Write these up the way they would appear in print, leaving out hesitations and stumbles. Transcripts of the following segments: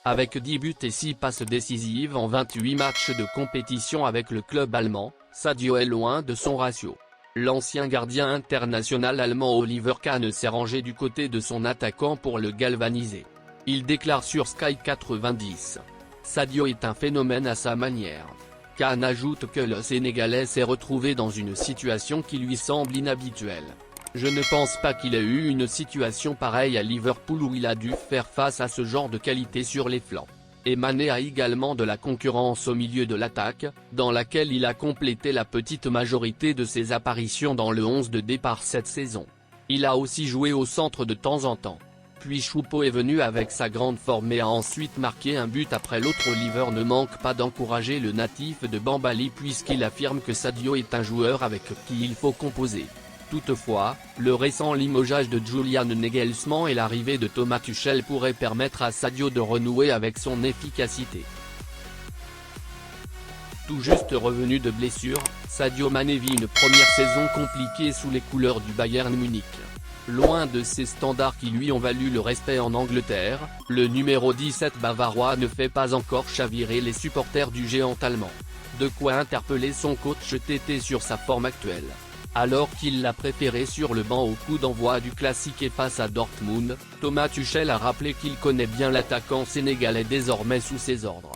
Avec 10 buts et 6 passes décisives en 28 matchs de compétition avec le club allemand, Sadio est loin de son ratio. L'ancien gardien international allemand Oliver Kahn s'est rangé du côté de son attaquant pour le galvaniser. Il déclare sur Sky 90. Sadio est un phénomène à sa manière. Kahn ajoute que le Sénégalais s'est retrouvé dans une situation qui lui semble inhabituelle. Je ne pense pas qu'il ait eu une situation pareille à Liverpool où il a dû faire face à ce genre de qualité sur les flancs. Et Mané a également de la concurrence au milieu de l'attaque, dans laquelle il a complété la petite majorité de ses apparitions dans le 11 de départ cette saison. Il a aussi joué au centre de temps en temps. Puis Choupo est venu avec sa grande forme et a ensuite marqué un but après l'autre. Oliver ne manque pas d'encourager le natif de Bambali puisqu'il affirme que Sadio est un joueur avec qui il faut composer. Toutefois, le récent limogeage de Julian Nagelsmann et l'arrivée de Thomas Tuchel pourraient permettre à Sadio de renouer avec son efficacité. Tout juste revenu de blessure, Sadio Mané vit une première saison compliquée sous les couleurs du Bayern Munich. Loin de ses standards qui lui ont valu le respect en Angleterre, le numéro 17 bavarois ne fait pas encore chavirer les supporters du géant allemand. De quoi interpeller son coach Tété sur sa forme actuelle. Alors qu'il l'a préféré sur le banc au coup d'envoi du classique et face à Dortmund, Thomas Tuchel a rappelé qu'il connaît bien l'attaquant sénégalais désormais sous ses ordres.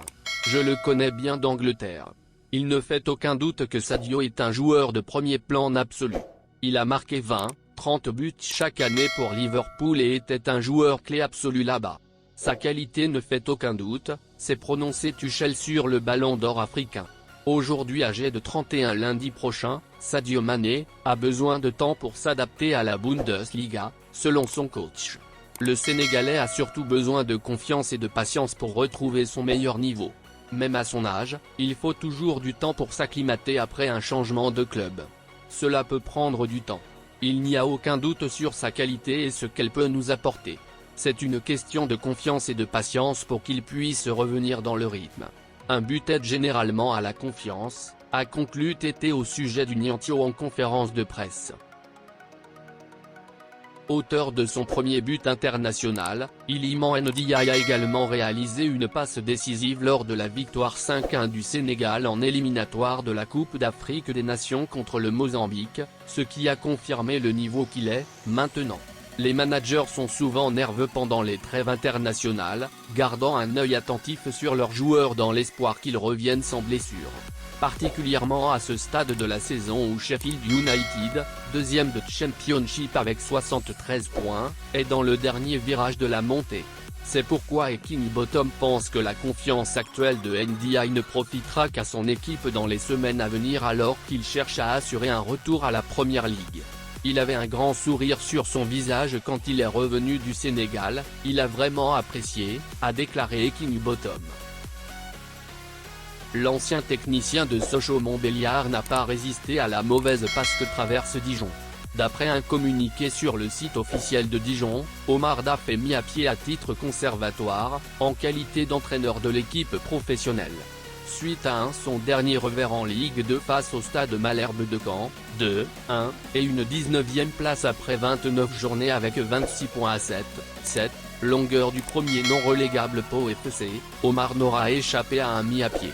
Je le connais bien d'Angleterre. Il ne fait aucun doute que Sadio est un joueur de premier plan en absolu. Il a marqué 20-30 buts chaque année pour Liverpool et était un joueur clé absolu là-bas. Sa qualité ne fait aucun doute, s'est prononcé Tuchel sur le ballon d'or africain. Aujourd'hui âgé de 31 lundi prochain, Sadio Mané a besoin de temps pour s'adapter à la Bundesliga, selon son coach. Le Sénégalais a surtout besoin de confiance et de patience pour retrouver son meilleur niveau. Même à son âge, il faut toujours du temps pour s'acclimater après un changement de club. Cela peut prendre du temps. Il n'y a aucun doute sur sa qualité et ce qu'elle peut nous apporter. C'est une question de confiance et de patience pour qu'il puisse revenir dans le rythme. Un but aide généralement à la confiance, a conclu Tété au sujet du Niantio en conférence de presse. Auteur de son premier but international, Iliman Ndiaye a également réalisé une passe décisive lors de la victoire 5-1 du Sénégal en éliminatoire de la Coupe d'Afrique des Nations contre le Mozambique, ce qui a confirmé le niveau qu'il est, maintenant. Les managers sont souvent nerveux pendant les trêves internationales, gardant un œil attentif sur leurs joueurs dans l'espoir qu'ils reviennent sans blessure. Particulièrement à ce stade de la saison où Sheffield United, deuxième de Championship avec 73 points, est dans le dernier virage de la montée. C'est pourquoi Heckingbottom pense que la confiance actuelle de Ndiaye ne profitera qu'à son équipe dans les semaines à venir alors qu'il cherche à assurer un retour à la Première Ligue. Il avait un grand sourire sur son visage quand il est revenu du Sénégal, il a vraiment apprécié, a déclaré Heckingbottom. L'ancien technicien de Sochaux-Montbéliard n'a pas résisté à la mauvaise passe que traverse Dijon. D'après un communiqué sur le site officiel de Dijon, Omar Daf est mis à pied à titre conservatoire, en qualité d'entraîneur de l'équipe professionnelle. Suite à son dernier revers en Ligue 2 face au Stade Malherbe de Caen, 2-1, et une 19e place après 29 journées avec 26 points à 7, longueur du premier non relégable Pau FC, Omar n'aura échappé à un mis à pied.